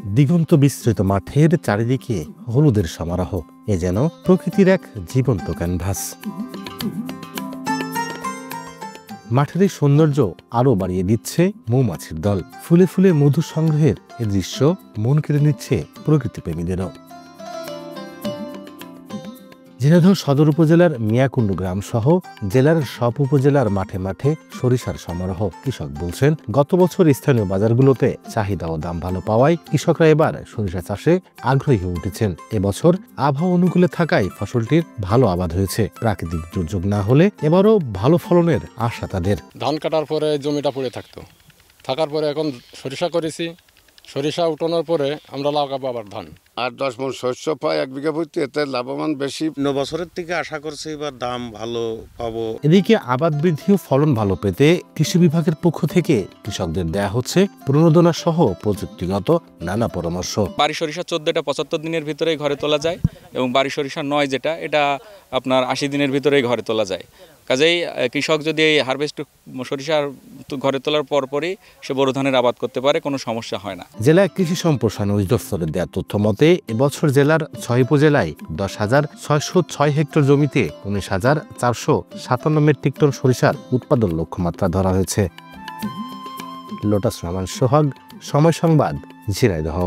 দিগন্ত বিস্তৃত মাঠের চারিদিকে হলুদের সমারোহ, এ যেন প্রকৃতির এক জীবন্ত ক্যানভাস। মাঠের এই সৌন্দর্য আরও বাড়িয়ে দিচ্ছে মৌমাছির দল। ফুলে ফুলে মধু সংগ্রহের এ দৃশ্য মন কেড়ে নিচ্ছে প্রকৃতিপ্রেমীদেরও। ঝিনাইদহ সদর উপজেলার মিয়াকুণ্ড গ্রাম সহ জেলার সব উপজেলার মাঠে মাঠে সরিষার সমারোহ। কৃষক বলছেন, গত বছর স্থানীয় বাজারগুলোতে চাহিদা ও দাম ভালো পাওয়ায় কৃষকরা এবার সরিষা চাষে আগ্রহী হয়ে উঠেছেন। এবছর আবহাওয়া অনুকূলে থাকায় ফসলটির ভালো আবাদ হয়েছে। প্রাকৃতিক দুর্যোগ না হলে এবারও ভালো ফলনের আশা তাদের। ধান কাটার পরে জমিটা পড়ে থাকার পরে এখন সরিষা করেছি। সরিষা উঠানোর পরে আমরা লাগাবো আবার ধান। 8-10 মণ শস্য পাই 1 বিঘা প্রতি, এতে লাভবান বেশি। বছরের থেকে আশা করছি এবার দাম ভালো পাবো। এদিকে আবাদ বৃদ্ধি ও ফলন ভালো পেতে কৃষি বিভাগের পক্ষ থেকে কৃষকদের দেয়া হচ্ছে প্রণোদনা সহ প্রযুক্তিগত নানা পরামর্শ। বাড়ি সরিষা 14টা 75 দিনের ভিতরেই ঘরে তোলা যায় এবং বাড়ি সরিষা 9 যেটা, এটা আপনার 80 দিনের ভিতরেই ঘরে তোলা যায়। কাজেই কৃষক যদি এই হারভেস্ট সরিষার ঘরে তোলার পরপরই সে বোরো ধানের আবাদ করতে পারে, কোনো সমস্যা হয় না। জেলা কৃষি সম্প্রসারণ অধিদপ্তরের দেওয়া তথ্য মতে এবছর জেলার 6 উপজেলায় 10,606 হেক্টর জমিতে 19,457 মেট্রিক টন সরিষার উৎপাদন লক্ষ্যমাত্রা ধরা হয়েছে। লোটাস রহমান সোহাগ, সময় সংবাদ, ঝিনাইদহ।